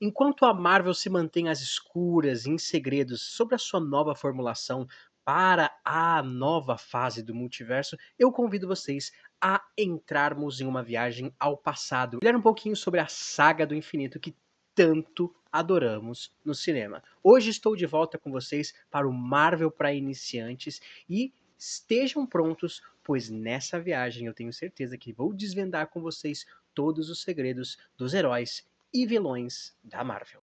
Enquanto a Marvel se mantém às escuras e em segredos sobre a sua nova formulação para a nova fase do multiverso, eu convido vocês a entrarmos em uma viagem ao passado, olhar um pouquinho sobre a saga do infinito que tanto adoramos no cinema. Hoje estou de volta com vocês para o Marvel para iniciantes e estejam prontos, pois nessa viagem eu tenho certeza que vou desvendar com vocês todos os segredos dos heróis e vilões da Marvel.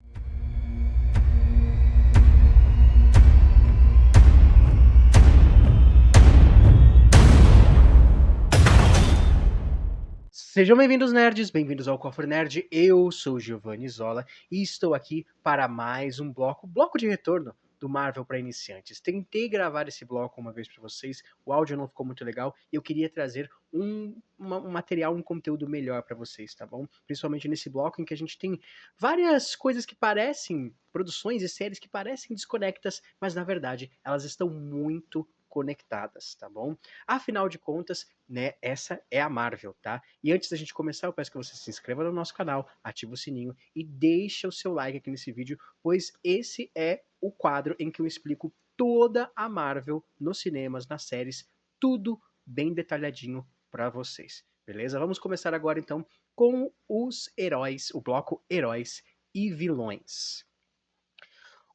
Sejam bem-vindos, nerds, bem-vindos ao Cofre Nerd. Eu sou Giovanni Zola e estou aqui para mais um bloco de retorno do Marvel para iniciantes. Tentei gravar esse bloco uma vez para vocês, o áudio não ficou muito legal e eu queria trazer um material, um conteúdo melhor para vocês, tá bom? Principalmente nesse bloco em que a gente tem várias coisas que parecem, produções e séries que parecem desconectas, mas na verdade elas estão muito conectadas, tá bom? Afinal de contas, né, essa é a Marvel, tá? E antes da gente começar, eu peço que você se inscreva no nosso canal, ative o sininho e deixe o seu like aqui nesse vídeo, pois esse é o quadro em que eu explico toda a Marvel nos cinemas, nas séries, tudo bem detalhadinho para vocês, beleza? Vamos começar agora então com os heróis, o bloco Heróis e Vilões.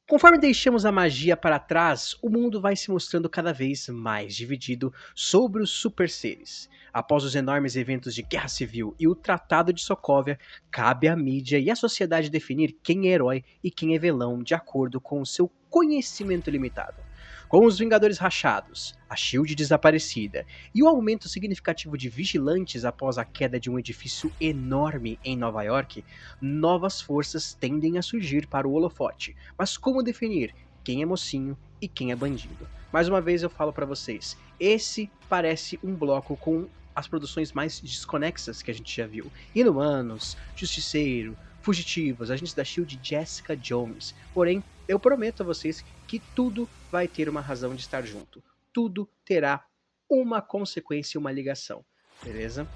Conforme deixamos a magia para trás, o mundo vai se mostrando cada vez mais dividido sobre os super seres. Após os enormes eventos de Guerra Civil e o Tratado de Sokovia, cabe à mídia e à sociedade definir quem é herói e quem é vilão de acordo com o seu conhecimento limitado. Com os Vingadores rachados, a SHIELD desaparecida e o aumento significativo de vigilantes após a queda de um edifício enorme em Nova York, novas forças tendem a surgir para o holofote. Mas como definir quem é mocinho e quem é bandido? Mais uma vez eu falo para vocês, esse parece um bloco com as produções mais desconexas que a gente já viu. Inumanos, Justiceiro, Fugitivos, Agentes da SHIELD, Jessica Jones. Porém, eu prometo a vocês que tudo vai ter uma razão de estar junto. Tudo terá uma consequência e uma ligação, beleza?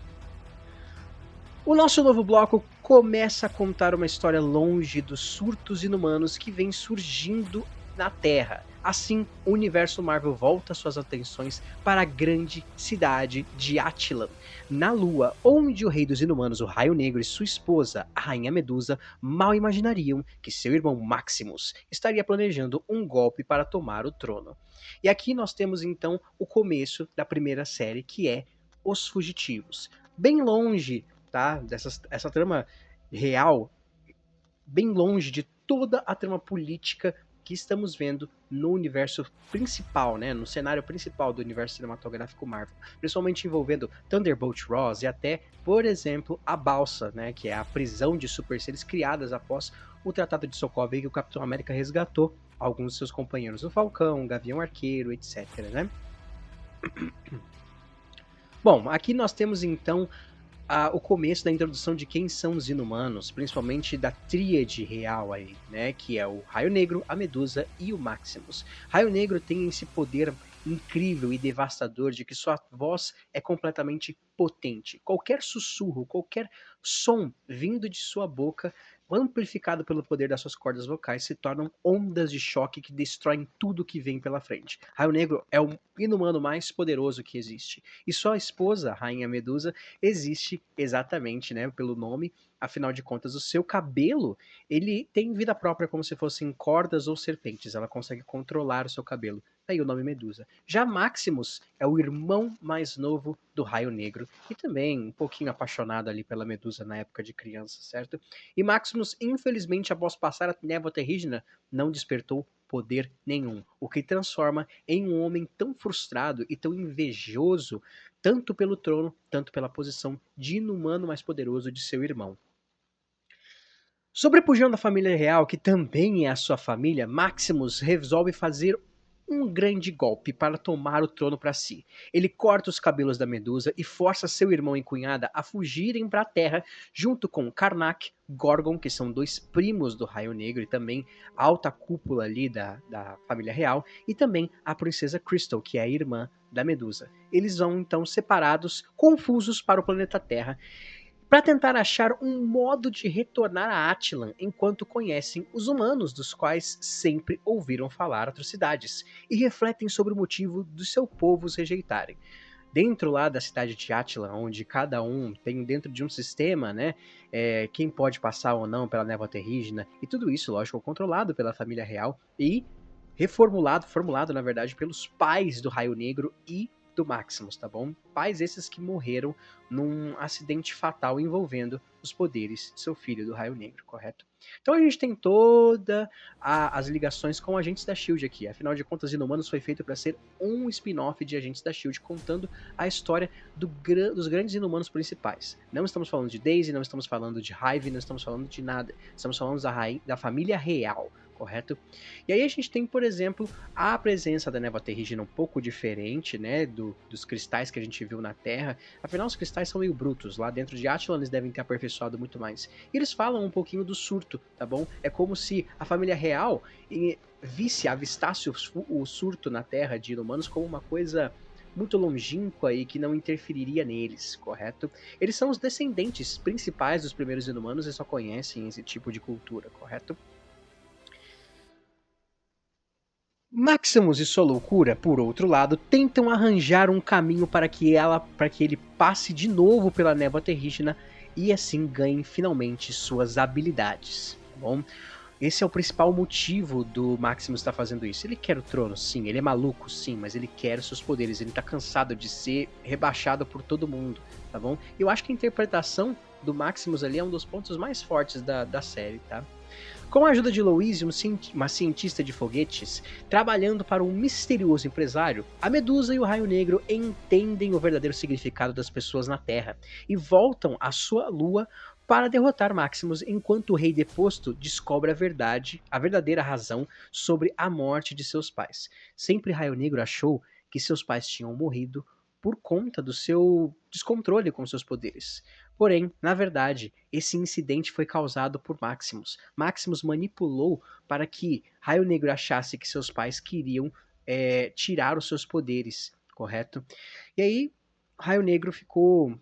O nosso novo bloco começa a contar uma história longe dos surtos inumanos que vem surgindo na Terra. Assim, o universo Marvel volta suas atenções para a grande cidade de Attilan, na Lua, onde o rei dos inumanos, o Raio Negro, e sua esposa, a Rainha Medusa, mal imaginariam que seu irmão Maximus estaria planejando um golpe para tomar o trono. E aqui nós temos então o começo da primeira série, que é Os Fugitivos. Bem longe, tá, essa trama real, bem longe de toda a trama política que estamos vendo no universo principal, né, no cenário principal do universo cinematográfico Marvel, principalmente envolvendo Thunderbolt Ross e até, por exemplo, a Balsa, né, que é a prisão de super seres criadas após o Tratado de Sokovia, que o Capitão América resgatou alguns de seus companheiros, o Falcão, o Gavião Arqueiro, etc, né? Bom, aqui nós temos então o começo da introdução de quem são os inumanos, principalmente da tríade real aí, né, que é o Raio Negro, a Medusa e o Maximus. Raio Negro tem esse poder incrível e devastador de que sua voz é completamente potente. Qualquer sussurro, qualquer som vindo de sua boca, amplificado pelo poder das suas cordas vocais, se tornam ondas de choque que destroem tudo que vem pela frente. Raio Negro é o inumano mais poderoso que existe. E sua esposa, a Rainha Medusa, existe exatamente, né, pelo nome. Afinal de contas, o seu cabelo, ele tem vida própria como se fossem cordas ou serpentes. Ela consegue controlar o seu cabelo. Daí o nome Medusa. Já Maximus é o irmão mais novo do Raio Negro e também um pouquinho apaixonado ali pela Medusa na época de criança, certo? E Maximus, infelizmente, após passar a névoa terrígena, não despertou poder nenhum, o que transforma em um homem tão frustrado e tão invejoso, tanto pelo trono, tanto pela posição de inumano mais poderoso de seu irmão. Sobrepujando a família real, que também é a sua família, Maximus resolve fazer um grande golpe para tomar o trono para si. Ele corta os cabelos da Medusa e força seu irmão e cunhada a fugirem para a Terra, junto com Karnak, Gorgon, que são dois primos do Raio Negro e também a alta cúpula ali da família real, e também a princesa Crystal, que é a irmã da Medusa. Eles vão então separados, confusos para o planeta Terra, para tentar achar um modo de retornar a Attilan enquanto conhecem os humanos, dos quais sempre ouviram falar atrocidades, e refletem sobre o motivo dos seus povos rejeitarem. Dentro lá da cidade de Attilan, onde cada um tem dentro de um sistema, né, quem pode passar ou não pela névoa terrígena, e tudo isso, lógico, controlado pela família real e formulado, na verdade, pelos pais do Raio Negro e do Maximus, tá bom? Pais esses que morreram num acidente fatal envolvendo os poderes de seu filho do Raio Negro, correto? Então a gente tem todas as ligações com Agentes da S.H.I.E.L.D. aqui. Afinal de contas, Inumanos foi feito para ser um spin-off de Agentes da S.H.I.E.L.D., contando a história dos grandes Inumanos principais. Não estamos falando de Daisy, não estamos falando de Hive, não estamos falando de nada. Estamos falando da família real, correto? E aí a gente tem, por exemplo, a presença da névoa terrígena um pouco diferente, né, dos cristais que a gente viu na Terra. Afinal, os cristais são meio brutos. Lá dentro de Attilan eles devem ter aperfeiçoado muito mais. E eles falam um pouquinho do surto, tá bom? É como se a família real avistasse o surto na Terra de Inumanos como uma coisa muito longínqua e que não interferiria neles, correto? Eles são os descendentes principais dos primeiros Inumanos e só conhecem esse tipo de cultura, correto? Maximus e sua loucura, por outro lado, tentam arranjar um caminho para que ele passe de novo pela névoa terrígena e assim ganhe finalmente suas habilidades, tá bom? Esse é o principal motivo do Maximus estar fazendo isso. Ele quer o trono, sim, ele é maluco, sim, mas ele quer os seus poderes, ele tá cansado de ser rebaixado por todo mundo, tá bom? Eu acho que a interpretação do Maximus ali é um dos pontos mais fortes da série, tá? Com a ajuda de Louise, uma cientista de foguetes, trabalhando para um misterioso empresário, a Medusa e o Raio Negro entendem o verdadeiro significado das pessoas na Terra e voltam à sua lua para derrotar Maximus, enquanto o rei deposto descobre a verdadeira razão sobre a morte de seus pais. Sempre Raio Negro achou que seus pais tinham morrido por conta do seu descontrole com seus poderes. Porém, na verdade, esse incidente foi causado por Maximus. Maximus manipulou para que Raio Negro achasse que seus pais queriam tirar os seus poderes, correto? E aí,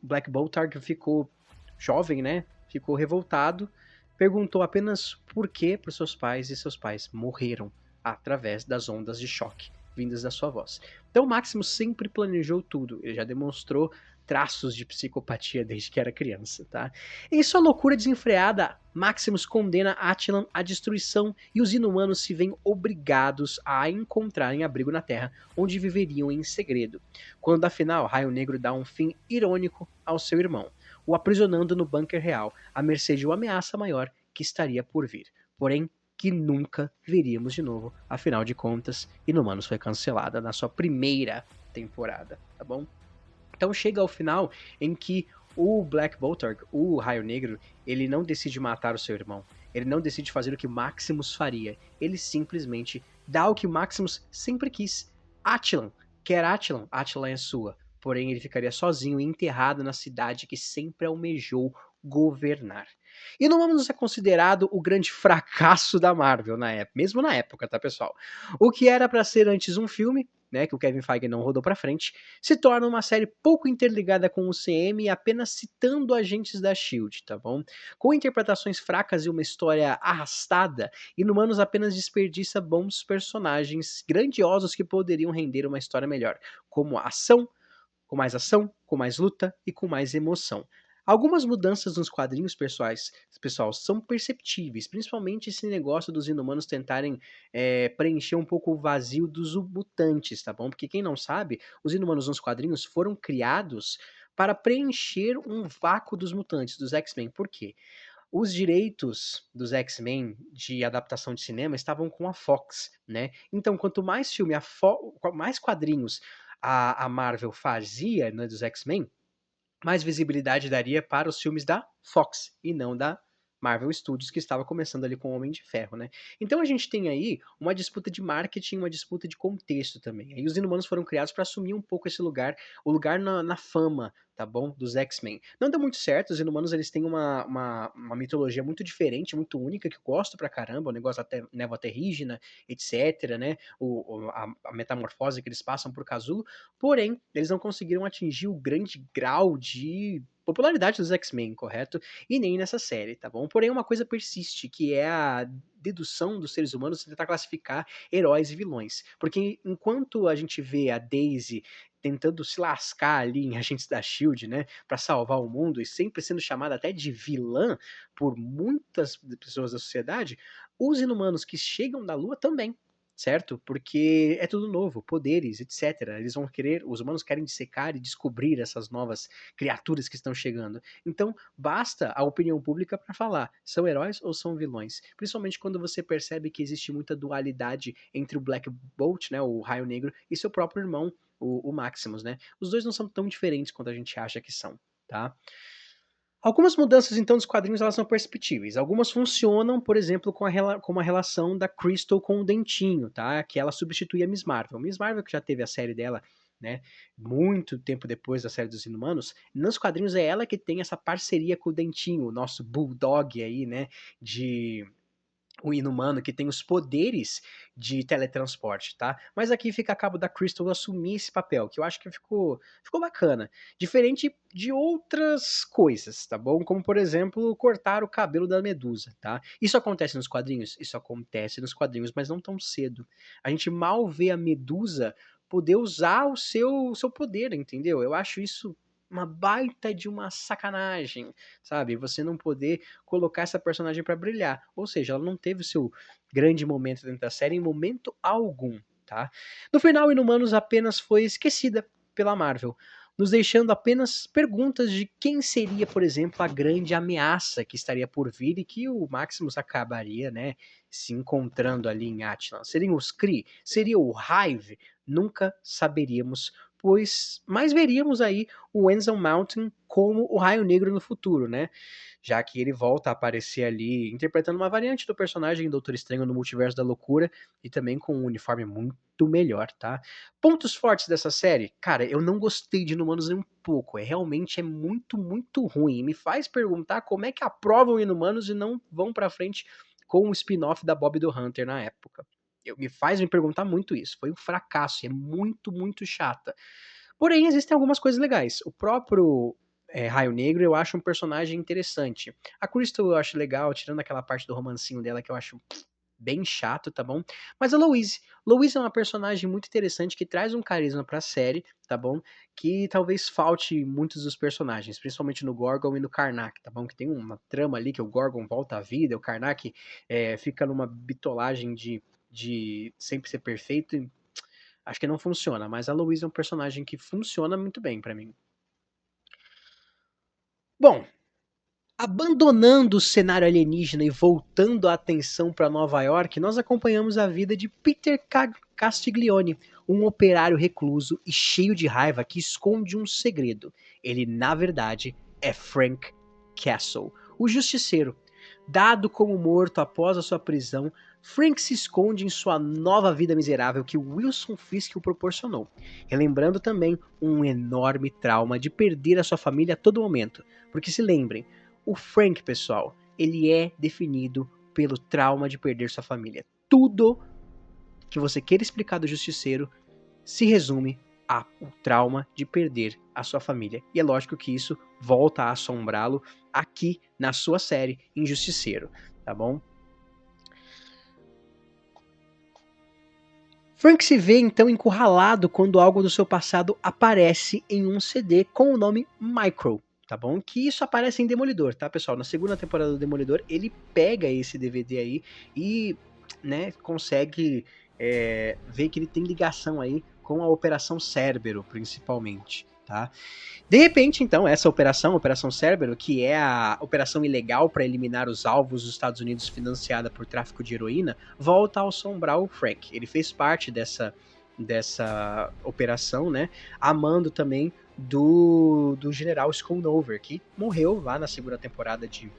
Black Boltark ficou jovem, né? Ficou revoltado, perguntou apenas por que para os seus pais e seus pais morreram através das ondas de choque vindas da sua voz. Então, Maximus sempre planejou tudo. Ele já demonstrou traços de psicopatia desde que era criança, tá? Em sua loucura desenfreada, Maximus condena Attilan à destruição e os inumanos se veem obrigados a encontrarem abrigo na Terra, onde viveriam em segredo. Quando afinal Raio Negro dá um fim irônico ao seu irmão, o aprisionando no bunker real, à mercê de uma ameaça maior que estaria por vir. Porém, que nunca veríamos de novo. Afinal de contas, Inumanos foi cancelada na sua primeira temporada, tá bom? Então chega ao final em que o Black Boltark, o Raio Negro, ele não decide matar o seu irmão. Ele não decide fazer o que Maximus faria. Ele simplesmente dá o que Maximus sempre quis. Attilan. Quer Attilan? Attilan é sua. Porém, ele ficaria sozinho e enterrado na cidade que sempre almejou governar. E Inhumanos é considerado o grande fracasso da Marvel na época, mesmo na época, tá, pessoal? O que era para ser antes um filme, né, que o Kevin Feige não rodou para frente, se torna uma série pouco interligada com o CM e apenas citando agentes da S.H.I.E.L.D., tá bom? Com interpretações fracas e uma história arrastada, Inumanos apenas desperdiça bons personagens grandiosos que poderiam render uma história melhor, como ação, com mais luta e com mais emoção. Algumas mudanças nos quadrinhos pessoal, são perceptíveis, principalmente esse negócio dos inumanos tentarem preencher um pouco o vazio dos mutantes, tá bom? Porque quem não sabe, os inumanos nos quadrinhos foram criados para preencher um vácuo dos mutantes, dos X-Men. Por quê? Os direitos dos X-Men de adaptação de cinema estavam com a Fox, né? Então, quanto mais mais quadrinhos a Marvel fazia, né, dos X-Men, mais visibilidade daria para os filmes da Fox e não da Marvel Studios, que estava começando ali com o Homem de Ferro, né? Então a gente tem aí uma disputa de marketing, uma disputa de contexto também. Aí os Inumanos foram criados para assumir um pouco esse lugar, o lugar na fama, tá bom? Dos X-Men. Não deu muito certo, os Inumanos eles têm uma mitologia muito diferente, muito única, que eu gosto pra caramba, o negócio da névoa terrígena, etc, né? A metamorfose que eles passam por Casulo, porém, eles não conseguiram atingir o grande grau de popularidade dos X-Men, correto? E nem nessa série, tá bom? Porém, uma coisa persiste, que é a dedução dos seres humanos de tentar classificar heróis e vilões. Porque enquanto a gente vê a Daisy tentando se lascar ali em Agentes da Shield, né, para salvar o mundo e sempre sendo chamada até de vilã por muitas pessoas da sociedade, os inumanos que chegam da Lua também, certo? Porque é tudo novo, poderes, etc. Eles vão querer, os humanos querem dissecar e descobrir essas novas criaturas que estão chegando. Então, basta a opinião pública para falar, são heróis ou são vilões? Principalmente quando você percebe que existe muita dualidade entre o Black Bolt, né, o Raio Negro, e seu próprio irmão, o Maximus, né? Os dois não são tão diferentes quanto a gente acha que são, tá? Algumas mudanças, então, dos quadrinhos elas são perceptíveis. Algumas funcionam, por exemplo, com a relação da Crystal com o Dentinho, tá? Que ela substitui a Miss Marvel. Miss Marvel, que já teve a série dela, né? Muito tempo depois da série dos Inumanos, nos quadrinhos é ela que tem essa parceria com o Dentinho, o nosso Bulldog aí, né? De o Inumano, que tem os poderes de teletransporte, tá? Mas aqui fica a cabo da Crystal assumir esse papel, que eu acho que ficou bacana. Diferente de outras coisas, tá bom? Como, por exemplo, cortar o cabelo da Medusa, tá? Isso acontece nos quadrinhos? Isso acontece nos quadrinhos, mas não tão cedo. A gente mal vê a Medusa poder usar o seu poder, entendeu? Eu acho isso uma baita de uma sacanagem, sabe? Você não poder colocar essa personagem para brilhar. Ou seja, ela não teve o seu grande momento dentro da série em momento algum, tá? No final, Inumanos apenas foi esquecida pela Marvel, nos deixando apenas perguntas de quem seria, por exemplo, a grande ameaça que estaria por vir e que o Maximus acabaria, né, se encontrando ali em Attilan. Seriam os Kree? Seria o Hive? Nunca saberíamos, pois mais veríamos aí o Anson Mountain como o Raio Negro no futuro, né? Já que ele volta a aparecer ali interpretando uma variante do personagem Doutor Estranho no Multiverso da Loucura e também com um uniforme muito melhor, tá? Pontos fortes dessa série? Cara, eu não gostei de Inumanos nem um pouco, realmente é muito, muito ruim. Me faz perguntar como é que aprovam Inumanos e não vão pra frente com o spin-off da Bob do Hunter na época. Me faz me perguntar muito isso. Foi um fracasso, é muito, muito chata. Porém, existem algumas coisas legais. O próprio Raio Negro eu acho um personagem interessante. A Crystal eu acho legal, tirando aquela parte do romancinho dela que eu acho bem chato, tá bom? Mas a Louise. Louise é uma personagem muito interessante que traz um carisma pra série, tá bom? Que talvez falte muitos dos personagens, principalmente no Gorgon e no Karnak, tá bom? Que tem uma trama ali que o Gorgon volta à vida, o Karnak fica numa bitolagem de sempre ser perfeito. Acho que não funciona, mas a Louise é um personagem que funciona muito bem pra mim. Bom, abandonando o cenário alienígena e voltando a atenção para Nova York, nós acompanhamos a vida de Peter Castiglione, um operário recluso e cheio de raiva que esconde um segredo. Ele, na verdade, é Frank Castle, o justiceiro. Dado como morto após a sua prisão, Frank se esconde em sua nova vida miserável que Wilson Fisk o proporcionou, relembrando também um enorme trauma de perder a sua família a todo momento. Porque se lembrem, o Frank, pessoal, ele é definido pelo trauma de perder sua família. Tudo que você queira explicar do Justiceiro se resume ao trauma de perder a sua família. E é lógico que isso volta a assombrá-lo aqui na sua série Injusticeiro, tá bom? Frank se vê então encurralado quando algo do seu passado aparece em um CD com o nome Micro, tá bom? Que isso aparece em Demolidor, tá, pessoal? Na segunda temporada do Demolidor, ele pega esse DVD aí e, né, consegue ver que ele tem ligação aí com a Operação Cérbero, principalmente, tá? De repente, então, essa operação, Operação Cérbero, que é a operação ilegal para eliminar os alvos dos Estados Unidos financiada por tráfico de heroína, volta a assombrar o Frank. Ele fez parte dessa operação, né? Amando também do general Schoonover, que morreu lá na segunda temporada de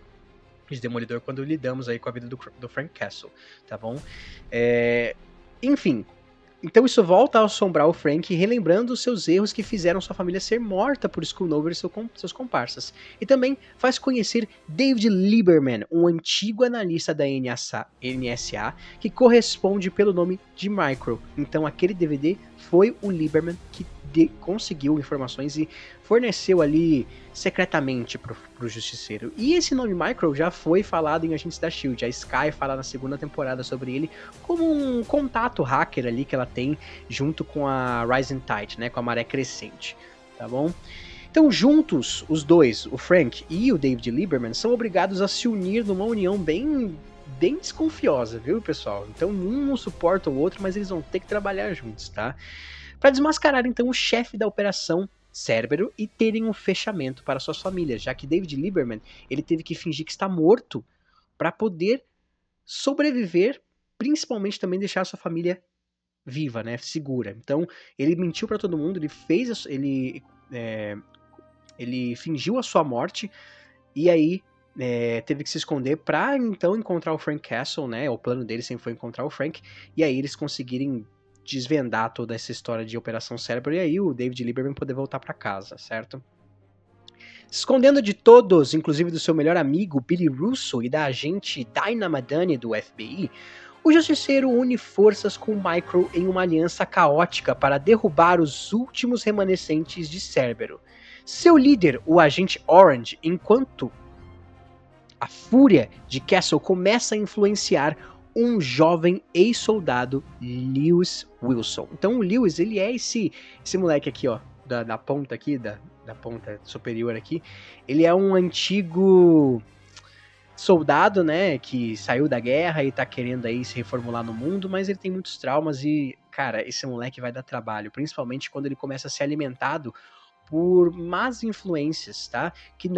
Demolidor, quando lidamos aí com a vida do Frank Castle, tá bom? Enfim, então isso volta a assombrar o Frank, relembrando os seus erros que fizeram sua família ser morta por Schoonover e seus comparsas. E também faz conhecer David Lieberman, um antigo analista da NSA, que corresponde pelo nome de Micro. Então aquele DVD foi o Lieberman que conseguiu informações e forneceu ali secretamente pro Justiceiro. E esse nome Micro já foi falado em Agentes da S.H.I.E.L.D. A Sky fala na segunda temporada sobre ele como um contato hacker ali que ela tem junto com a Rising Tide, né, com a Maré Crescente, tá bom? Então, juntos, os dois, o Frank e o David Lieberman, são obrigados a se unir numa união bem desconfiosa, viu, pessoal? Então, um não suporta o outro, mas eles vão ter que trabalhar juntos, tá? Para desmascarar, então, o chefe da operação Cérbero e terem um fechamento para suas famílias, já que David Lieberman, ele teve que fingir que está morto para poder sobreviver, principalmente também deixar a sua família viva, né, segura. Então, ele mentiu para todo mundo, ele fingiu a sua morte e aí teve que se esconder para então encontrar o Frank Castle, né? O plano dele sempre foi encontrar o Frank, e aí eles conseguirem desvendar toda essa história de Operação Cérebro e aí o David Lieberman poder voltar para casa, certo? Se escondendo de todos, inclusive do seu melhor amigo Billy Russo e da agente Dinah Madani do FBI, o Justiceiro une forças com Micro em uma aliança caótica para derrubar os últimos remanescentes de Cérbero. Seu líder, o agente Orange, enquanto a fúria de Castle começa a influenciar um jovem ex-soldado, Lewis Wilson. Então o Lewis, ele é esse moleque aqui, ó, da ponta aqui, da ponta superior aqui. Ele é um antigo soldado, né, que saiu da guerra e tá querendo aí se reformular no mundo, mas ele tem muitos traumas e, cara, esse moleque vai dar trabalho, principalmente quando ele começa a ser alimentado por más influências, tá? Que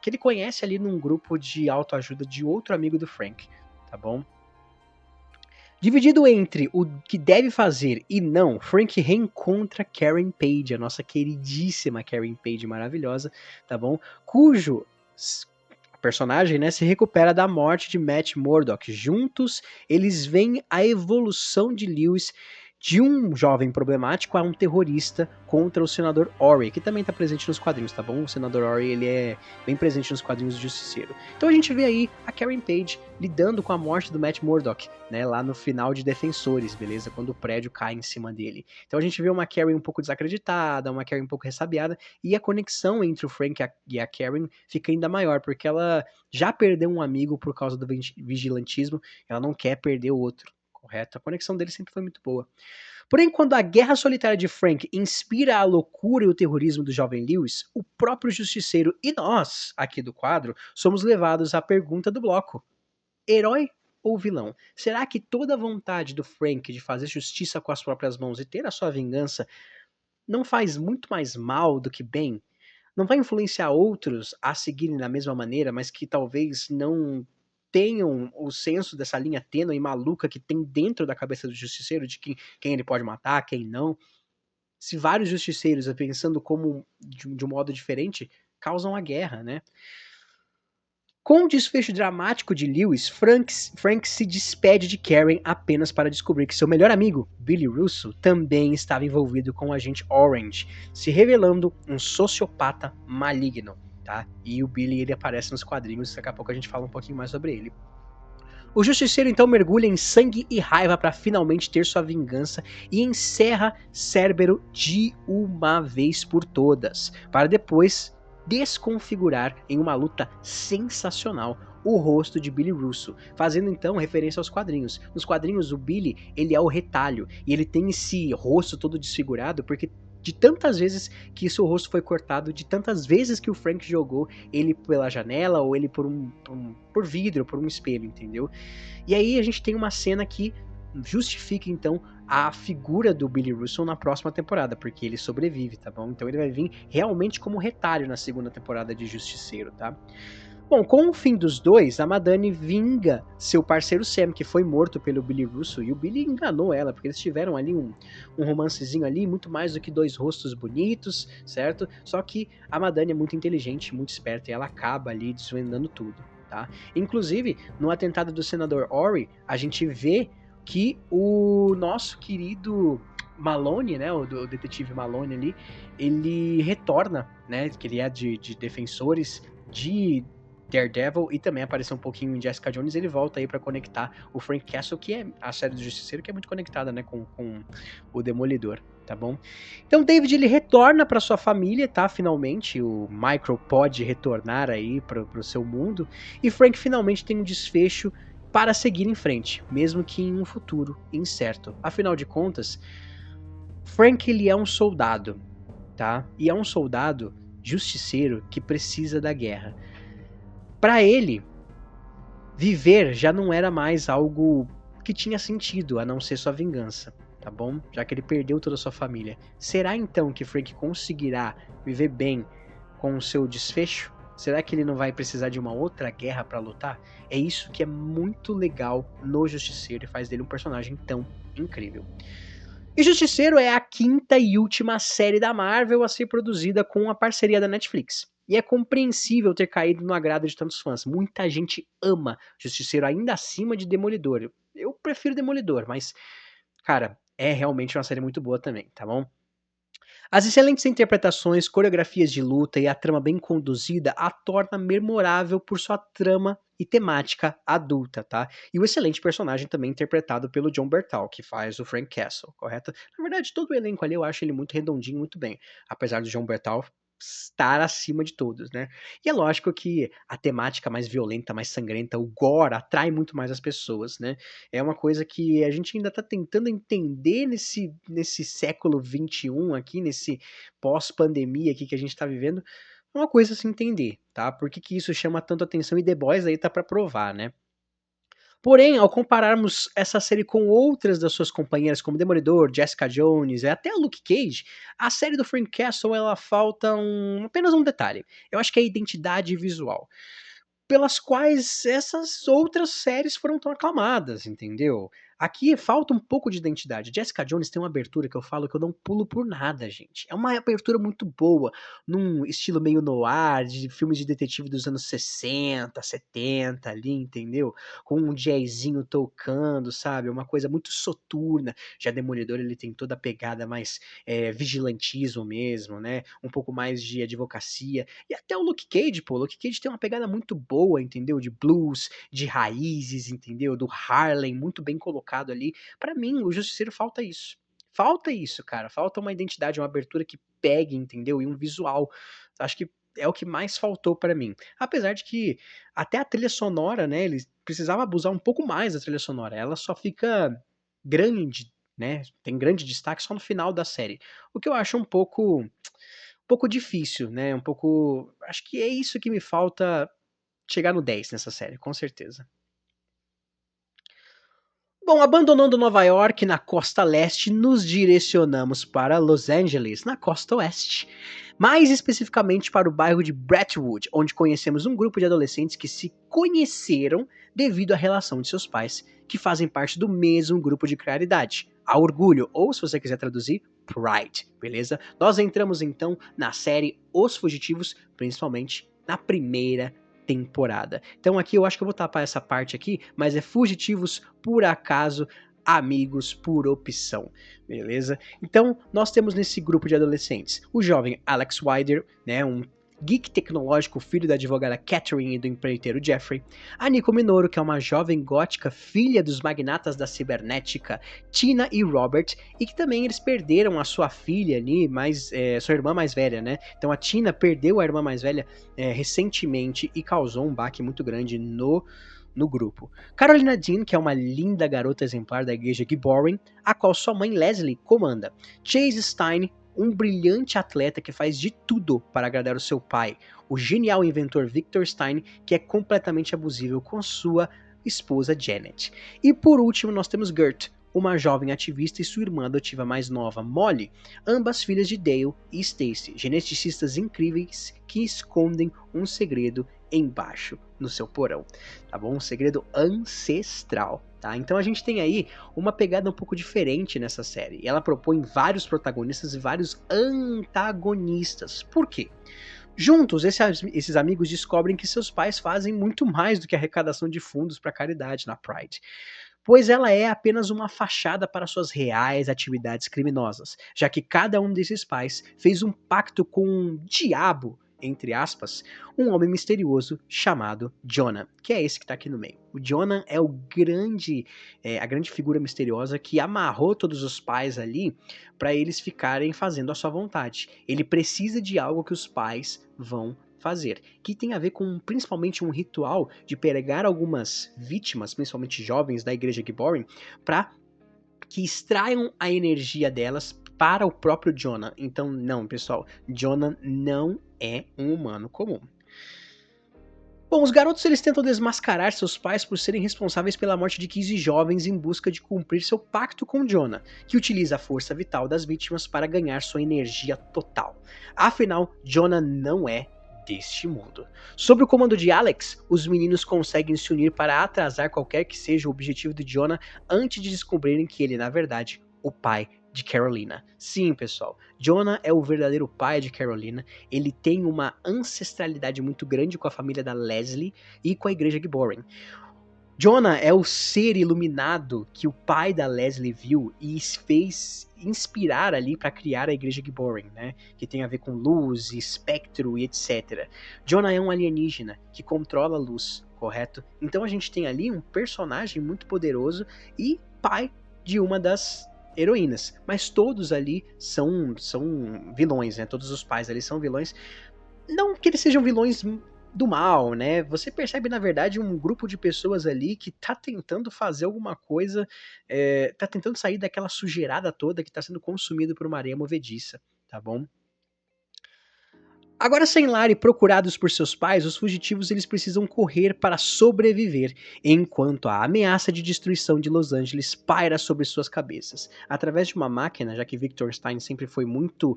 ele conhece ali num grupo de autoajuda de outro amigo do Frank, tá bom? Dividido entre o que deve fazer e não, Frank reencontra Karen Page, a nossa queridíssima Karen Page maravilhosa, tá bom? Cujo personagem, né, se recupera da morte de Matt Murdock. Juntos, eles veem a evolução de Lewis de um jovem problemático a um terrorista contra o senador Orry, que também está presente nos quadrinhos, tá bom? O senador Orry, ele é bem presente nos quadrinhos do Justiceiro. Então a gente vê aí a Karen Page lidando com a morte do Matt Murdock, né, lá no final de Defensores, beleza? Quando o prédio cai em cima dele. Então a gente vê uma Karen um pouco desacreditada, uma Karen um pouco ressabiada, e a conexão entre o Frank e a Karen fica ainda maior, porque ela já perdeu um amigo por causa do vigilantismo, ela não quer perder o outro. Correto? A conexão dele sempre foi muito boa. Porém, quando a guerra solitária de Frank inspira a loucura e o terrorismo do jovem Lewis, o próprio Justiceiro e nós, aqui do quadro, somos levados à pergunta do bloco: herói ou vilão? Será que toda a vontade do Frank de fazer justiça com as próprias mãos e ter a sua vingança não faz muito mais mal do que bem? Não vai influenciar outros a seguirem da mesma maneira, mas que talvez não tenham o senso dessa linha tênue e maluca que tem dentro da cabeça do justiceiro, de quem ele pode matar, quem não. Se vários justiceiros, pensando como de um modo diferente, causam a guerra, né? Com o desfecho dramático de Lewis, Frank se despede de Karen apenas para descobrir que seu melhor amigo, Billy Russo, também estava envolvido com o agente Orange, se revelando um sociopata maligno. Tá? E o Billy, ele aparece nos quadrinhos, daqui a pouco a gente fala um pouquinho mais sobre ele. O Justiceiro então mergulha em sangue e raiva para finalmente ter sua vingança e encerra Cérbero de uma vez por todas, para depois desconfigurar em uma luta sensacional o rosto de Billy Russo, fazendo então referência aos quadrinhos. Nos quadrinhos o Billy, ele é o retalho, e ele tem esse rosto todo desfigurado porque de tantas vezes que seu rosto foi cortado, de tantas vezes que o Frank jogou ele pela janela ou ele por vidro, por um espelho, entendeu? E aí a gente tem uma cena que justifica então a figura do Billy Russo na próxima temporada, porque ele sobrevive, tá bom? Então ele vai vir realmente como retalho na segunda temporada de Justiceiro, tá? Bom, com o fim dos dois, a Madani vinga seu parceiro Sam, que foi morto pelo Billy Russo, e o Billy enganou ela, porque eles tiveram ali um romancezinho ali, muito mais do que dois rostos bonitos, certo? Só que a Madani é muito inteligente, muito esperta, e ela acaba ali desvendando tudo, tá? Inclusive, no atentado do senador Orry, a gente vê que o nosso querido Malone, né, o detetive Malone ali, ele retorna, né, que ele é de Defensores, de Daredevil e também apareceu um pouquinho em Jessica Jones, ele volta aí pra conectar o Frank Castle, que é a série do Justiceiro, que é muito conectada, né, com o Demolidor, tá bom? Então David, ele retorna pra sua família, tá? Finalmente, o Micro pode retornar aí pro seu mundo, e Frank finalmente tem um desfecho para seguir em frente, mesmo que em um futuro incerto. Afinal de contas, Frank, ele é um soldado, tá? E é um soldado justiceiro que precisa da guerra. Para ele, viver já não era mais algo que tinha sentido, a não ser sua vingança, tá bom? Já que ele perdeu toda a sua família. Será então que Frank conseguirá viver bem com o seu desfecho? Será que ele não vai precisar de uma outra guerra para lutar? É isso que é muito legal no Justiceiro e faz dele um personagem tão incrível. E Justiceiro é a quinta e última série da Marvel a ser produzida com a parceria da Netflix. E é compreensível ter caído no agrado de tantos fãs. Muita gente ama Justiceiro ainda acima de Demolidor. Eu prefiro Demolidor, mas, cara, é realmente uma série muito boa também, tá bom? As excelentes interpretações, coreografias de luta e a trama bem conduzida a torna memorável por sua trama e temática adulta, tá? E o excelente personagem também interpretado pelo John Bertal, que faz o Frank Castle, correto? Na verdade, todo o elenco ali eu acho ele muito redondinho, muito bem, apesar do John Bertal estar acima de todos, né? E é lógico que a temática mais violenta, mais sangrenta, o gore atrai muito mais as pessoas, né? É uma coisa que a gente ainda está tentando entender nesse século XXI aqui, nesse pós-pandemia aqui que a gente está vivendo, é uma coisa a se entender, tá? Por que isso chama tanto atenção e The Boys aí tá para provar, né? Porém, ao compararmos essa série com outras das suas companheiras, como Demolidor, Jessica Jones e até Luke Cage, a série do Frank Castle ela falta apenas um detalhe. Eu acho que é a identidade visual pelas quais essas outras séries foram tão aclamadas, entendeu? Aqui falta um pouco de identidade. Jessica Jones tem uma abertura que eu falo que eu não pulo por nada, gente. É uma abertura muito boa, num estilo meio noir, de filmes de detetive dos anos 60, 70 ali, entendeu? Com um jazzinho tocando, sabe? Uma coisa muito soturna. Já Demolidor, ele tem toda a pegada mais vigilantismo mesmo, né? Um pouco mais de advocacia. E até o Luke Cage, pô. O Luke Cage tem uma pegada muito boa, entendeu? De blues, de raízes, entendeu? Do Harlem, muito bem colocado ali. Pra mim, o Justiceiro falta isso. Falta isso, cara. Falta uma identidade, uma abertura que pegue, entendeu? E um visual. Acho que é o que mais faltou pra mim. Apesar de que até a trilha sonora, né? Eles precisavam abusar um pouco mais da trilha sonora. Ela só fica grande, né? Tem grande destaque só no final da série. O que eu acho um pouco difícil, né? Um pouco. Acho que é isso que me falta chegar no 10 nessa série, com certeza. Bom, abandonando Nova York na costa leste, nos direcionamos para Los Angeles, na costa oeste. Mais especificamente para o bairro de Brentwood, onde conhecemos um grupo de adolescentes que se conheceram devido à relação de seus pais, que fazem parte do mesmo grupo de claridade, a Orgulho, ou se você quiser traduzir, Pride, beleza? Nós entramos então na série Os Fugitivos, principalmente na primeira temporada. Então aqui eu acho que eu vou tapar essa parte aqui, mas é Fugitivos por acaso, amigos por opção, beleza? Então nós temos nesse grupo de adolescentes o jovem Alex Wider, né, um geek tecnológico, filho da advogada Catherine e do empreiteiro Jeffrey, a Nico Minoru, que é uma jovem gótica, filha dos magnatas da cibernética Tina e Robert, e que também eles perderam a sua filha ali, sua irmã mais velha, né? Então a Tina perdeu a irmã mais velha recentemente e causou um baque muito grande no grupo. Carolina Dean, que é uma linda garota exemplar da igreja Gibborin, a qual sua mãe Leslie comanda. Chase Stein, um brilhante atleta que faz de tudo para agradar o seu pai. O genial inventor Victor Stein, que é completamente abusivo com sua esposa Janet. E por último nós temos Gert, uma jovem ativista e sua irmã adotiva mais nova, Molly, ambas filhas de Dale e Stacy, geneticistas incríveis que escondem um segredo embaixo no seu porão, tá bom? Um segredo ancestral, tá? Então a gente tem aí uma pegada um pouco diferente nessa série. Ela propõe vários protagonistas e vários antagonistas. Por quê? Juntos, esses amigos descobrem que seus pais fazem muito mais do que arrecadação de fundos para caridade na Pride, pois ela é apenas uma fachada para suas reais atividades criminosas, já que cada um desses pais fez um pacto com o diabo entre aspas, um homem misterioso chamado Jonah, que é esse que tá aqui no meio. O Jonah é a grande figura misteriosa que amarrou todos os pais ali para eles ficarem fazendo a sua vontade. Ele precisa de algo que os pais vão fazer, que tem a ver com principalmente um ritual de pegar algumas vítimas, principalmente jovens da igreja Gibborim, para que extraiam a energia delas para o próprio Jonah. Então, não, pessoal, Jonah não é um humano comum. Bom, os garotos eles tentam desmascarar seus pais por serem responsáveis pela morte de 15 jovens em busca de cumprir seu pacto com Jonah, que utiliza a força vital das vítimas para ganhar sua energia total. Afinal, Jonah não é deste mundo. Sob o comando de Alex, os meninos conseguem se unir para atrasar qualquer que seja o objetivo de Jonah antes de descobrirem que ele, na verdade, o pai de Carolina. Sim, pessoal, Jonah é o verdadeiro pai de Carolina. Ele tem uma ancestralidade muito grande com a família da Leslie e com a igreja Gibborim. Jonah é o ser iluminado que o pai da Leslie viu e fez inspirar ali para criar a igreja Gibborim, né? Que tem a ver com luz, espectro e etc. Jonah é um alienígena que controla a luz, correto? Então a gente tem ali um personagem muito poderoso e pai de uma das heroínas, mas todos ali são vilões, né? Todos os pais ali são vilões. Não que eles sejam vilões do mal, né? Você percebe, na verdade, um grupo de pessoas ali que tá tentando fazer alguma coisa, tá tentando sair daquela sujeirada toda que tá sendo consumido por uma areia movediça, tá bom? Agora sem lar e procurados por seus pais, os fugitivos eles precisam correr para sobreviver, enquanto a ameaça de destruição de Los Angeles paira sobre suas cabeças. Através de uma máquina, já que Victor Stein sempre foi muito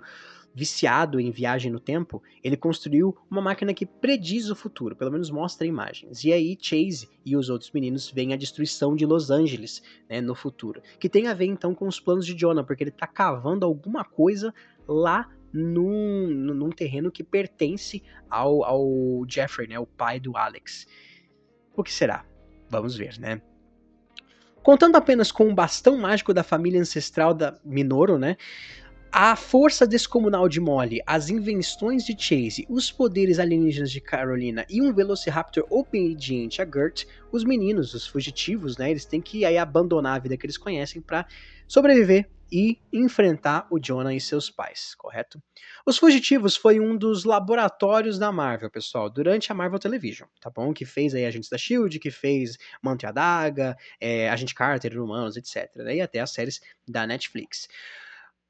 viciado em viagem no tempo, ele construiu uma máquina que prediz o futuro, pelo menos mostra imagens. E aí Chase e os outros meninos veem a destruição de Los Angeles, né, no futuro, que tem a ver então com os planos de Jonah, porque ele tá cavando alguma coisa lá num terreno que pertence ao Jeffrey, né, o pai do Alex. O que será? Vamos ver, né? Contando apenas com o bastão mágico da família ancestral da Minoru, né? A força descomunal de Molly, as invenções de Chase, os poderes alienígenas de Carolina e um Velociraptor obediente a Gert, os meninos, os fugitivos, né, eles têm que aí abandonar a vida que eles conhecem para sobreviver e enfrentar o Jonah e seus pais, correto? Os Fugitivos foi um dos laboratórios da Marvel, pessoal, durante a Marvel Television, tá bom? Que fez aí Agentes da S.H.I.E.L.D., que fez Manto e a Daga, Agente Carter, Humanos, etc. Né? E até as séries da Netflix.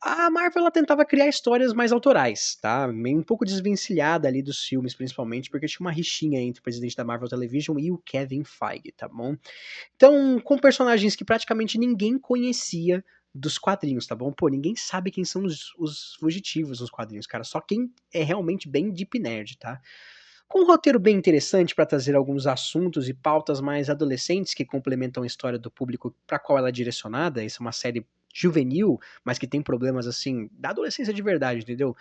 A Marvel ela tentava criar histórias mais autorais, tá? Meio um pouco desvencilhada ali dos filmes, principalmente, porque tinha uma rixinha entre o presidente da Marvel Television e o Kevin Feige, tá bom? Então, com personagens que praticamente ninguém conhecia dos quadrinhos, tá bom? Pô, ninguém sabe quem são os fugitivos nos quadrinhos, cara. Só quem é realmente bem deep nerd, tá? Com um roteiro bem interessante para trazer alguns assuntos e pautas mais adolescentes que complementam a história do público para qual ela é direcionada, essa é uma série juvenil, mas que tem problemas assim da adolescência de verdade, entendeu?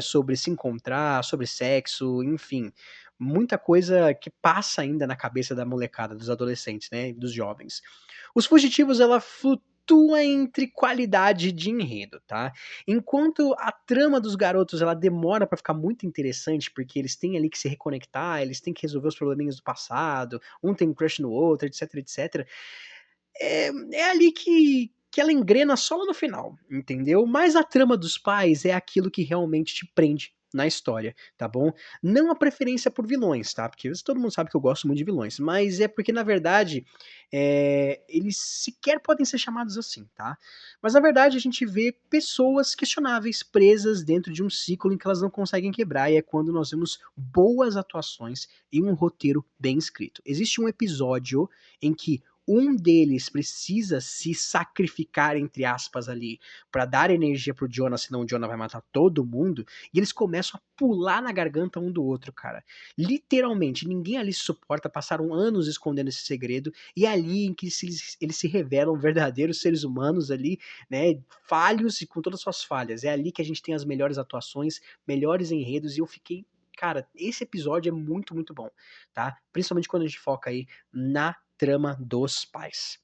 Sobre se encontrar, sobre sexo, enfim, muita coisa que passa ainda na cabeça da molecada, dos adolescentes, né, dos jovens. Os Fugitivos ela flutua entre qualidade de enredo, tá? Enquanto a trama dos garotos ela demora pra ficar muito interessante, porque eles têm ali que se reconectar, eles têm que resolver os probleminhas do passado, um tem um crush no outro, etc, etc. É ali que ela engrena só lá no final, entendeu? Mas a trama dos pais é aquilo que realmente te prende na história, tá bom? Não a preferência por vilões, tá? Porque todo mundo sabe que eu gosto muito de vilões, mas é porque, na verdade, eles sequer podem ser chamados assim, tá? Mas, na verdade, a gente vê pessoas questionáveis presas dentro de um ciclo em que elas não conseguem quebrar, e é quando nós vemos boas atuações e um roteiro bem escrito. Existe um episódio em que um deles precisa se sacrificar, entre aspas, ali, pra dar energia pro Jonah, senão o Jonah vai matar todo mundo, e eles começam a pular na garganta um do outro, cara. Literalmente, ninguém ali se suporta, passaram anos escondendo esse segredo, e é ali em que eles se revelam verdadeiros seres humanos ali, né, falhos e com todas as suas falhas. É ali que a gente tem as melhores atuações, melhores enredos, e eu fiquei cara, esse episódio é muito, muito bom, tá? Principalmente quando a gente foca aí na trama dos pais.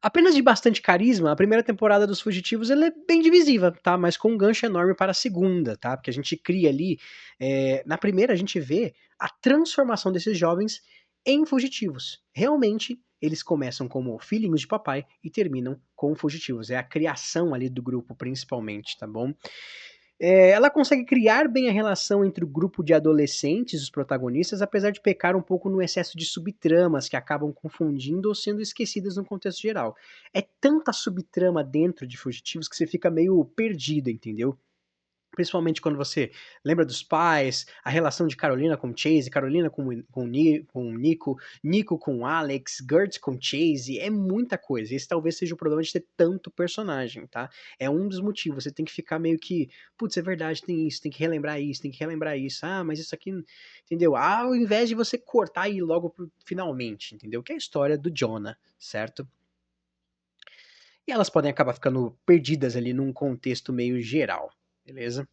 Apenas de bastante carisma, a primeira temporada dos Fugitivos ela é bem divisiva, tá? Mas com um gancho enorme para a segunda, tá? Porque a gente cria ali. Na primeira, a gente vê a transformação desses jovens em fugitivos. Realmente, eles começam como filhinhos de papai e terminam como fugitivos. É a criação ali do grupo, principalmente, tá bom? Ela consegue criar bem a relação entre o grupo de adolescentes, os protagonistas, apesar de pecar um pouco no excesso de subtramas que acabam confundindo ou sendo esquecidas no contexto geral. É tanta subtrama dentro de Fugitivos que você fica meio perdido, entendeu? Principalmente quando você lembra dos pais, a relação de Carolina com Chase, Carolina com Nico, Nico com Alex, Gertz com Chase, é muita coisa. Esse talvez seja o problema de ter tanto personagem, tá? É um dos motivos. Você tem que ficar meio que, putz, é verdade, tem isso, tem que relembrar isso, tem que relembrar isso. Ah, mas isso aqui, entendeu? Ao invés de você cortar e ir logo pro finalmente, entendeu? Que é a história do Jonah, certo? E elas podem acabar ficando perdidas ali num contexto meio geral, beleza?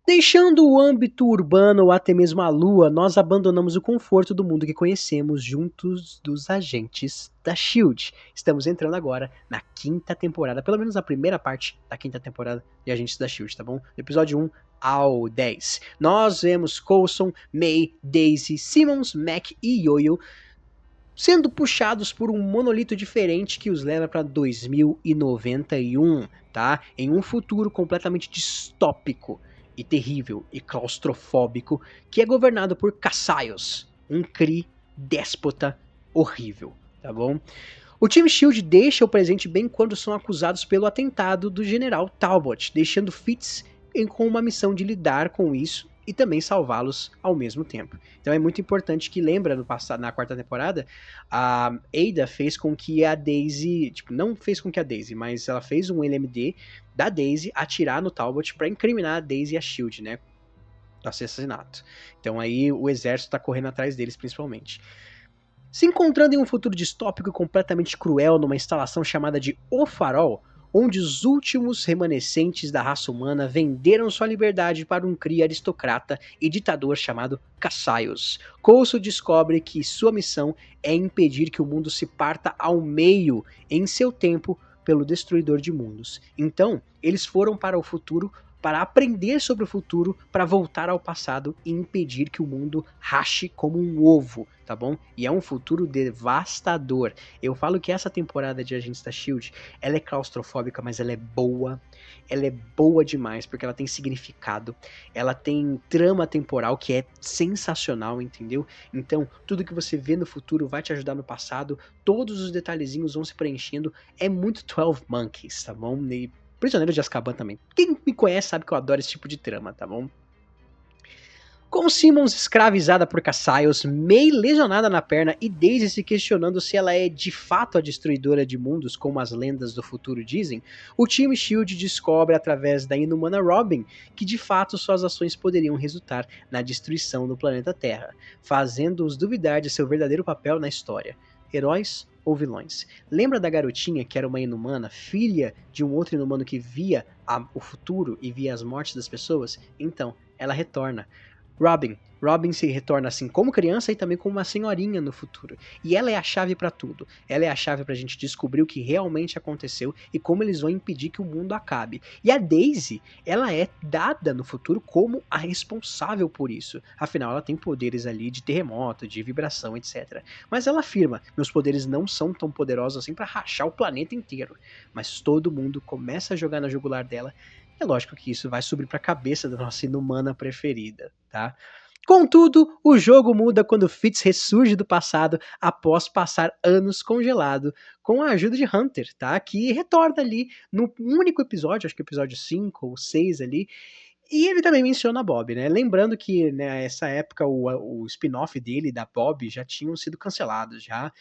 Deixando o âmbito urbano ou até mesmo a lua, nós abandonamos o conforto do mundo que conhecemos juntos dos agentes da SHIELD. Estamos entrando agora na quinta temporada, pelo menos na primeira parte da quinta temporada de Agentes da SHIELD, tá bom? Do episódio 1 ao 10. Nós vemos Coulson, May, Daisy, Simmons, Mac e Yoyo sendo puxados por um monolito diferente que os leva para 2091, tá? Em um futuro completamente distópico e terrível e claustrofóbico que é governado por Cassius, um Kree déspota horrível, tá bom? O time Shield deixa o presente bem quando são acusados pelo atentado do General Talbot, deixando Fitz com uma missão de lidar com isso e também salvá-los ao mesmo tempo. Então é muito importante que lembra no passado, na quarta temporada, a Ada fez com que a Daisy, tipo, não fez com que a Daisy, mas ela fez um LMD da Daisy atirar no Talbot para incriminar a Daisy e a Shield, né, do assassinato. Então aí o exército tá correndo atrás deles principalmente. Se encontrando em um futuro distópico e completamente cruel numa instalação chamada de O Farol, onde os últimos remanescentes da raça humana venderam sua liberdade para um Kree aristocrata e ditador chamado Cassius. Coulson descobre que sua missão é impedir que o mundo se parta ao meio em seu tempo pelo Destruidor de Mundos. Então, eles foram para o futuro para aprender sobre o futuro, para voltar ao passado e impedir que o mundo rache como um ovo, tá bom? E é um futuro devastador. Eu falo que essa temporada de Agentes da SHIELD, ela é claustrofóbica, mas ela é boa demais, porque ela tem significado, ela tem trama temporal que é sensacional, entendeu? Então, tudo que você vê no futuro vai te ajudar no passado, todos os detalhezinhos vão se preenchendo, é muito 12 Monkeys, tá bom? E Prisioneiro de Azkaban também. Quem me conhece sabe que eu adoro esse tipo de trama, tá bom? Com Simmons escravizada por Cassius, May lesionada na perna e Daisy se questionando se ela é de fato a destruidora de mundos, como as lendas do futuro dizem, o time SHIELD descobre através da inumana Robin que de fato suas ações poderiam resultar na destruição do planeta Terra, fazendo-os duvidar de seu verdadeiro papel na história. Heróis ou vilões? Lembra da garotinha que era uma inumana, filha de um outro inumano que via o futuro e via as mortes das pessoas? Então, ela retorna. Robin se retorna assim como criança e também como uma senhorinha no futuro. E ela é a chave para tudo. Ela é a chave pra gente descobrir o que realmente aconteceu e como eles vão impedir que o mundo acabe. E a Daisy, ela é dada no futuro como a responsável por isso. Afinal, ela tem poderes ali de terremoto, de vibração, etc. Mas ela afirma: meus poderes não são tão poderosos assim para rachar o planeta inteiro. Mas todo mundo começa a jogar na jugular dela. É lógico que isso vai subir para a cabeça da nossa inumana preferida, tá? Contudo, o jogo muda quando Fitz ressurge do passado após passar anos congelado, com a ajuda de Hunter, tá? Que retorna ali no único episódio, acho que episódio 5 ou 6 ali, e ele também menciona Bob, né? Lembrando que nessa época o spin-off dele, da Bob, já tinham sido cancelados já.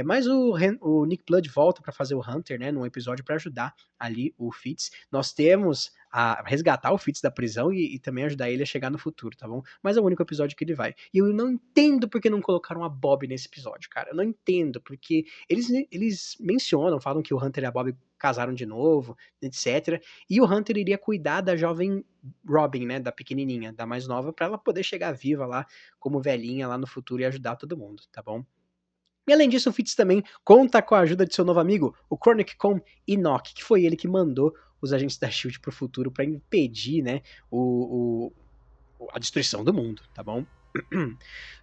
Mas o Nick Blood volta para fazer o Hunter, né? Num episódio para ajudar ali o Fitz. Nós temos a resgatar o Fitz da prisão e também ajudar ele a chegar no futuro, tá bom? Mas é o único episódio que ele vai. E eu não entendo porque não colocaram a Bob nesse episódio, cara. Eu não entendo, porque eles mencionam, falam que o Hunter e a Bob casaram de novo, etc. E o Hunter iria cuidar da jovem Robin, né, da pequenininha, da mais nova, para ela poder chegar viva lá como velhinha lá no futuro e ajudar todo mundo, tá bom? E além disso, o Fitz também conta com a ajuda de seu novo amigo, o Chronic Com Enoch, que foi ele que mandou os agentes da SHIELD pro futuro para impedir, né, a destruição do mundo, tá bom?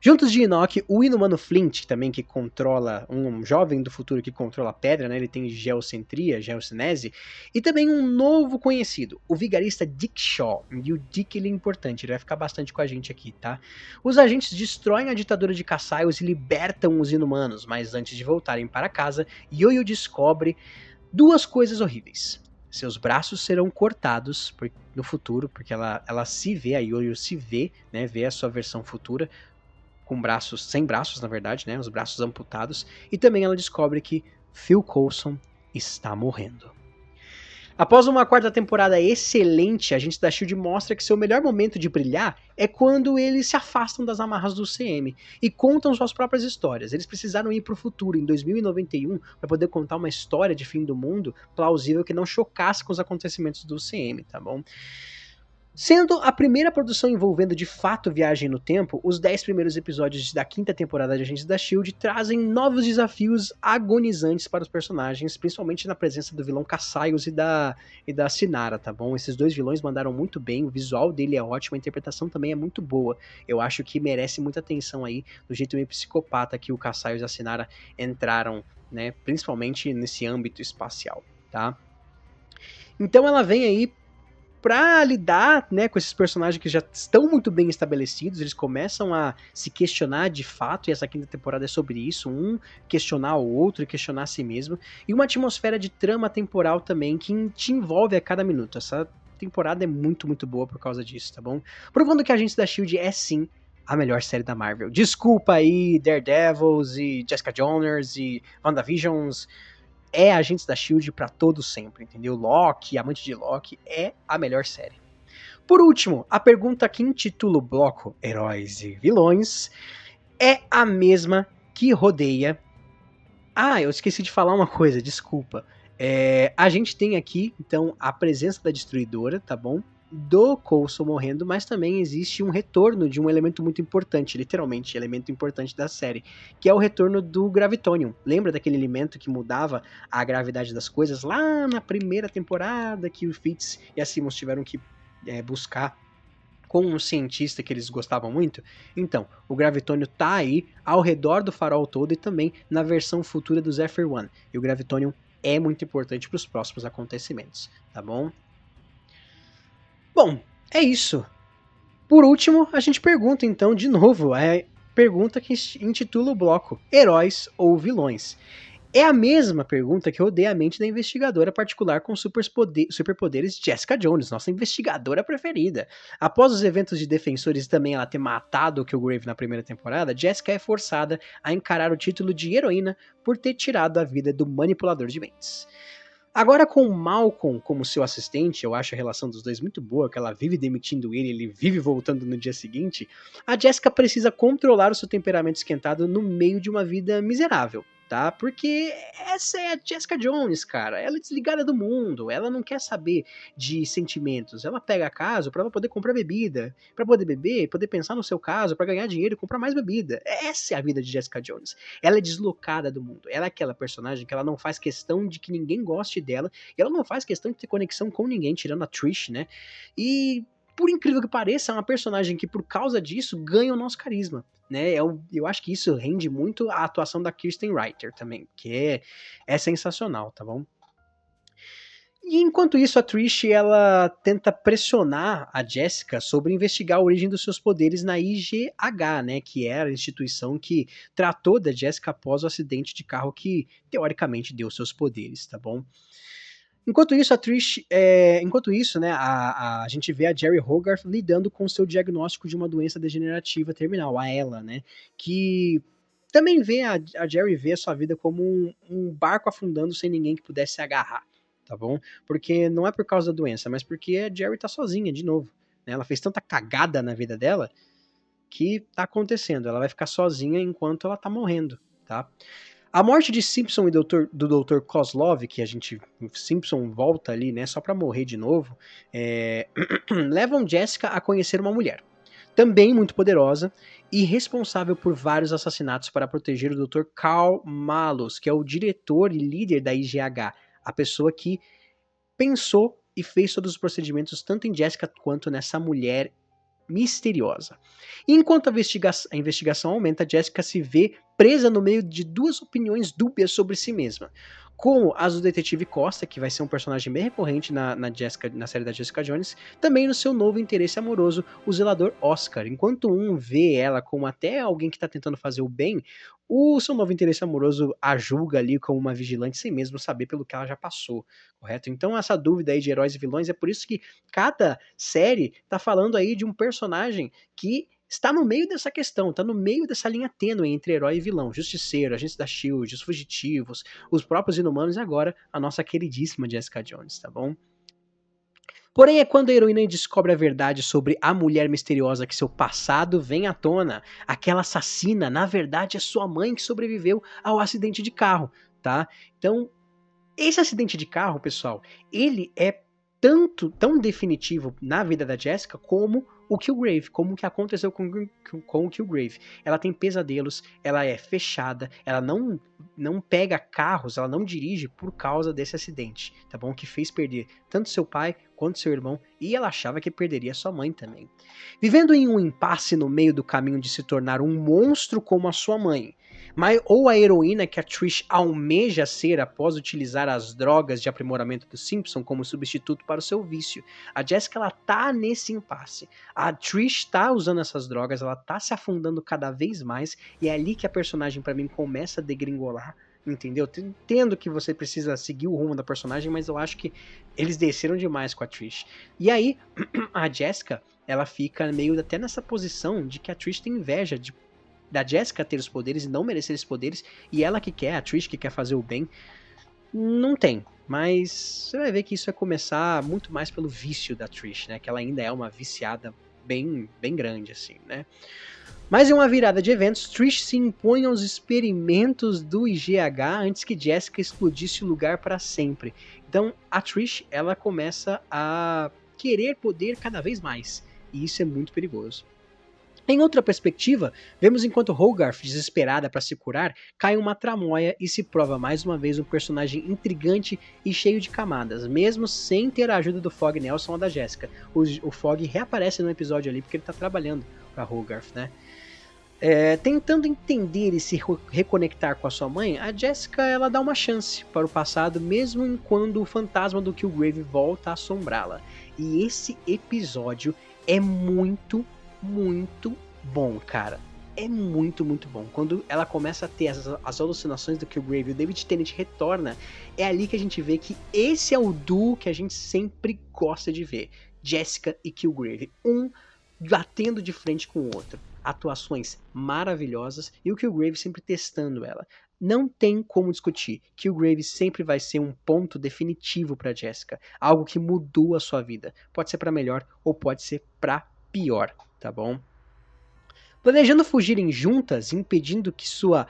Juntos de Enoch, o inumano Flint, também que controla, um jovem do futuro que controla a pedra, né? Ele tem geocentria, geocinese, e também um novo conhecido, o vigarista Dick Shaw. E o Dick, ele é importante, ele vai ficar bastante com a gente aqui, tá? Os agentes destroem a ditadura de Cassius e libertam os inumanos, mas antes de voltarem para casa, Yoyo descobre duas coisas horríveis. Seus braços serão cortados no futuro, porque ela se vê, a Yoyo se vê, né, vê a sua versão futura, com braços, sem braços na verdade, né, os braços amputados, e também ela descobre que Phil Coulson está morrendo. Após uma quarta temporada excelente, a gente da SHIELD mostra que seu melhor momento de brilhar é quando eles se afastam das amarras do CM e contam suas próprias histórias. Eles precisaram ir para o futuro, em 2091, para poder contar uma história de fim do mundo plausível que não chocasse com os acontecimentos do CM, tá bom? Sendo a primeira produção envolvendo de fato viagem no tempo, os 10 primeiros episódios da quinta temporada de Agentes da SHIELD trazem novos desafios agonizantes para os personagens, principalmente na presença do vilão Cassius e da Sinara, tá bom? Esses dois vilões mandaram muito bem, o visual dele é ótimo, a interpretação também é muito boa. Eu acho que merece muita atenção aí, do jeito meio psicopata que o Cassius e a Sinara entraram, né? Principalmente nesse âmbito espacial, tá? Então ela vem aí pra lidar, né, com esses personagens que já estão muito bem estabelecidos, eles começam a se questionar de fato, e essa quinta temporada é sobre isso, um questionar o outro e questionar a si mesmo, e uma atmosfera de trama temporal também que te envolve a cada minuto. Essa temporada é muito, muito boa por causa disso, tá bom? Provando que a Agentes da SHIELD é sim a melhor série da Marvel. Desculpa aí, Daredevils e Jessica Jones e WandaVisions, é Agentes da SHIELD pra todo sempre, entendeu? Loki, Amante de Loki, é a melhor série. Por último, a pergunta que intitula o bloco Heróis e Vilões é a mesma que rodeia... Ah, eu esqueci de falar uma coisa, desculpa. A gente tem aqui, então, a presença da Destruidora, tá bom? Do Coulson morrendo, mas também existe um retorno de um elemento muito importante, literalmente, elemento importante da série, que é o retorno do Gravitonium. Lembra daquele elemento que mudava a gravidade das coisas lá na primeira temporada, que o Fitz e a Simmons tiveram que buscar com um cientista que eles gostavam muito? Então, o Gravitonium tá aí ao redor do farol todo e também na versão futura do Zephyr One. E o Gravitonium é muito importante para os próximos acontecimentos, tá bom? Bom, é isso. Por último, a gente pergunta então de novo, a pergunta que intitula o bloco Heróis ou Vilões. É a mesma pergunta que rodeia a mente da investigadora particular com superpoderes Jessica Jones, nossa investigadora preferida. Após os eventos de Defensores e também ela ter matado o Killgrave na primeira temporada, Jessica é forçada a encarar o título de heroína por ter tirado a vida do manipulador de mentes. Agora com o Malcolm como seu assistente, eu acho a relação dos dois muito boa, que ela vive demitindo ele vive voltando no dia seguinte, a Jessica precisa controlar o seu temperamento esquentado no meio de uma vida miserável, tá? Porque essa é a Jessica Jones, cara. Ela é desligada do mundo, ela não quer saber de sentimentos. Ela pega caso pra ela poder comprar bebida, pra poder beber, poder pensar no seu caso, pra ganhar dinheiro e comprar mais bebida. Essa é a vida de Jessica Jones. Ela é deslocada do mundo. Ela é aquela personagem que ela não faz questão de que ninguém goste dela, e ela não faz questão de ter conexão com ninguém, tirando a Trish, né? E por incrível que pareça, é uma personagem que por causa disso ganha o nosso carisma, né? Eu acho que isso rende muito a atuação da Kirsten Reiter também, que é sensacional, tá bom? E enquanto isso, a Trish, ela tenta pressionar a Jessica sobre investigar a origem dos seus poderes na IGH, né, que era a instituição que tratou da Jessica após o acidente de carro que, teoricamente, deu seus poderes, tá bom? Enquanto isso, né, a gente vê a Jerry Hogarth lidando com o seu diagnóstico de uma doença degenerativa terminal, a ELA, né, que também vê a Jerry vê a sua vida como um barco afundando sem ninguém que pudesse se agarrar, tá bom? Porque não é por causa da doença, mas porque a Jerry tá sozinha, de novo, né, ela fez tanta cagada na vida dela que tá acontecendo, ela vai ficar sozinha enquanto ela tá morrendo, tá? A morte de Simpson e do Dr. Kozlov, que Simpson volta ali, né, só pra morrer de novo, levam Jessica a conhecer uma mulher. também muito poderosa e responsável por vários assassinatos para proteger o Dr. Karl Malus, que é o diretor e líder da IGH, a pessoa que pensou e fez todos os procedimentos tanto em Jessica quanto nessa mulher misteriosa. E enquanto a investigação aumenta, Jessica se vê presa no meio de duas opiniões dúbias sobre si mesma. Como as do detetive Costa, que vai ser um personagem bem recorrente na série da Jessica Jones, também no seu novo interesse amoroso, o zelador Oscar. Enquanto um vê ela como até alguém que está tentando fazer o bem, o seu novo interesse amoroso a julga ali como uma vigilante sem mesmo saber pelo que ela já passou, correto? Então essa dúvida aí de heróis e vilões, é por isso que cada série tá falando aí de um personagem que está no meio dessa questão, está no meio dessa linha tênue entre herói e vilão, justiceiro, agentes da SHIELD, os fugitivos, os próprios inumanos e agora a nossa queridíssima Jessica Jones, tá bom? Porém, é quando a heroína descobre a verdade sobre a mulher misteriosa que seu passado vem à tona. Aquela assassina, na verdade, é sua mãe que sobreviveu ao acidente de carro, tá? Então, esse acidente de carro, pessoal, ele é tão definitivo na vida da Jessica como o Killgrave, como o que aconteceu com o Killgrave. Ela tem pesadelos, ela é fechada, ela não pega carros, ela não dirige por causa desse acidente, tá bom? Que fez perder tanto seu pai quanto seu irmão, e ela achava que perderia sua mãe também. Vivendo em um impasse no meio do caminho de se tornar um monstro como a sua mãe, ou a heroína que a Trish almeja ser após utilizar as drogas de aprimoramento do Simpson como substituto para o seu vício. A Jessica, ela tá nesse impasse. A Trish tá usando essas drogas, ela tá se afundando cada vez mais, e é ali que a personagem para mim começa a degringolar, entendeu? Entendo que você precisa seguir o rumo da personagem, mas eu acho que eles desceram demais com a Trish. E aí, a Jessica, ela fica meio até nessa posição de que a Trish tem inveja da Jessica ter os poderes e não merecer esses poderes, e ela que quer, a Trish que quer fazer o bem, não tem. Mas você vai ver que isso vai começar muito mais pelo vício da Trish, né? Que ela ainda é uma viciada bem grande, assim, né? Mas em uma virada de eventos, Trish se impõe aos experimentos do IGH antes que Jessica explodisse o lugar para sempre. Então a Trish, ela começa a querer poder cada vez mais, e isso é muito perigoso. Em outra perspectiva, vemos enquanto Hogarth, desesperada para se curar, cai uma tramóia e se prova mais uma vez um personagem intrigante e cheio de camadas, mesmo sem ter a ajuda do Fogg Nelson ou da Jessica. O Fogg reaparece no episódio ali porque ele está trabalhando para Hogarth, né? Tentando entender e se reconectar com a sua mãe, a Jessica ela dá uma chance para o passado, mesmo quando o fantasma do Killgrave volta a assombrá-la. E esse episódio é muito bom, cara. É muito bom. Quando ela começa a ter as alucinações do Killgrave e o David Tennant retorna, é ali que a gente vê que esse é o duo que a gente sempre gosta de ver. Jessica e Killgrave. Um batendo de frente com o outro. Atuações maravilhosas e o Killgrave sempre testando ela. Não tem como discutir. Killgrave sempre vai ser um ponto definitivo para Jessica. Algo que mudou a sua vida. Pode ser para melhor ou pode ser para pior, tá bom? Planejando fugirem juntas, impedindo que sua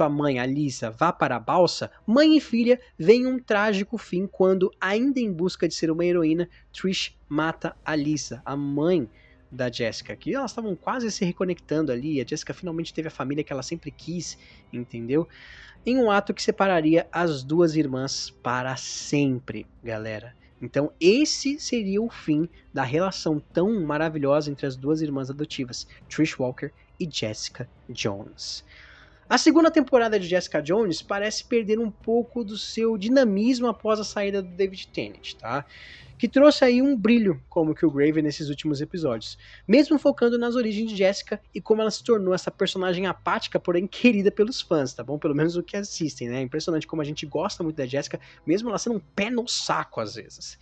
mãe, a Lisa, vá para a balsa, mãe e filha veem um trágico fim quando, ainda em busca de ser uma heroína, Trish mata a Lisa, a mãe da Jessica, que elas estavam quase se reconectando ali, a Jessica finalmente teve a família que ela sempre quis, entendeu? Em um ato que separaria as duas irmãs para sempre, galera. Então esse seria o fim da relação tão maravilhosa entre as duas irmãs adotivas, Trish Walker e Jessica Jones. A segunda temporada de Jessica Jones parece perder um pouco do seu dinamismo após a saída do David Tennant, tá? Que trouxe aí um brilho como Killgrave nesses últimos episódios, mesmo focando nas origens de Jessica e como ela se tornou essa personagem apática, porém querida pelos fãs, tá bom? Pelo menos o que assistem, né? É impressionante como a gente gosta muito da Jessica, mesmo ela sendo um pé no saco às vezes.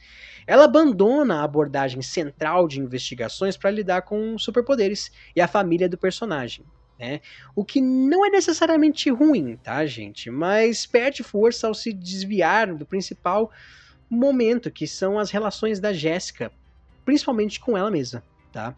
Ela abandona a abordagem central de investigações para lidar com superpoderes e a família do personagem. Né? O que não é necessariamente ruim, tá, gente? Mas perde força ao se desviar do principal momento, que são as relações da Jessica, principalmente com ela mesma, tá?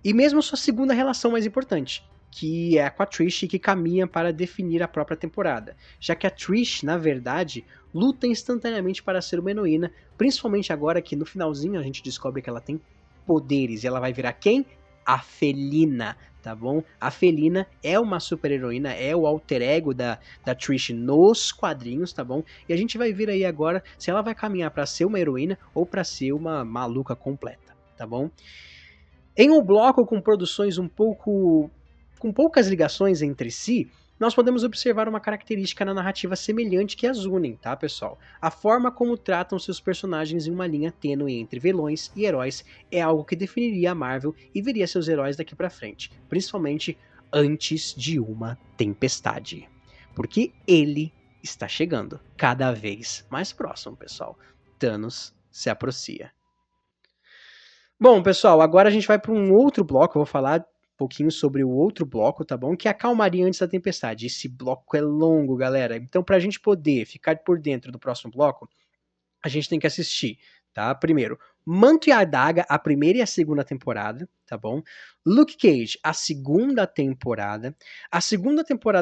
E mesmo sua segunda relação mais importante, que é com a Trish, que caminha para definir a própria temporada, já que a Trish, na verdade, luta instantaneamente para ser uma heroína, principalmente agora que no finalzinho a gente descobre que ela tem poderes, e ela vai virar quem? a Felina, tá bom? A Felina é uma super-heroína, é o alter ego da Trish nos quadrinhos, tá bom? E a gente vai ver aí agora se ela vai caminhar pra ser uma heroína ou pra ser uma maluca completa, tá bom? Em um bloco com produções com poucas ligações entre si, nós podemos observar uma característica na narrativa semelhante que as unem, tá, pessoal? A forma como tratam seus personagens em uma linha tênue entre vilões e heróis é algo que definiria a Marvel e veria seus heróis daqui pra frente, principalmente antes de uma tempestade. Porque ele está chegando cada vez mais próximo, pessoal. Thanos se aproxima. Bom, pessoal, agora a gente vai para um outro bloco. Eu vou falar um pouquinho sobre o outro bloco, tá bom? Que é a calmaria antes da tempestade. Esse bloco é longo, galera. Então, para a gente poder ficar por dentro do próximo bloco, a gente tem que assistir, tá? Primeiro, Manto e a Adaga, a primeira e a segunda temporada, tá bom? Luke Cage, a segunda temporada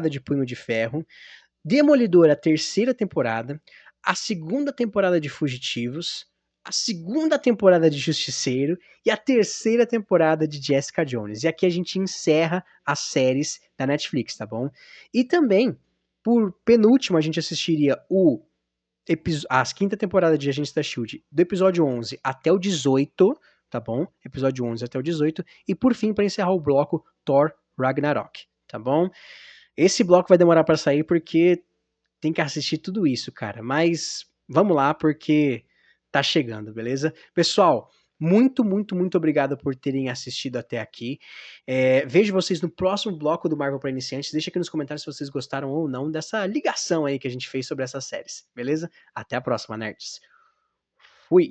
de Punho de Ferro, Demolidor, a terceira temporada, a segunda temporada de Fugitivos, a segunda temporada de Justiceiro e a terceira temporada de Jessica Jones. E aqui a gente encerra as séries da Netflix, tá bom? E também, por penúltimo, a gente assistiria a quinta temporada de Agentes da S.H.I.E.L.D. do episódio 11 até o 18, tá bom? Episódio 11 até o 18. E por fim, para encerrar o bloco, Thor Ragnarok, tá bom? Esse bloco vai demorar para sair porque tem que assistir tudo isso, cara. Mas vamos lá porque tá chegando, beleza? Pessoal, muito obrigado por terem assistido até aqui. Vejo vocês no próximo bloco do Marvel para Iniciantes. Deixa aqui nos comentários se vocês gostaram ou não dessa ligação aí que a gente fez sobre essas séries, beleza? Até a próxima, nerds. Fui!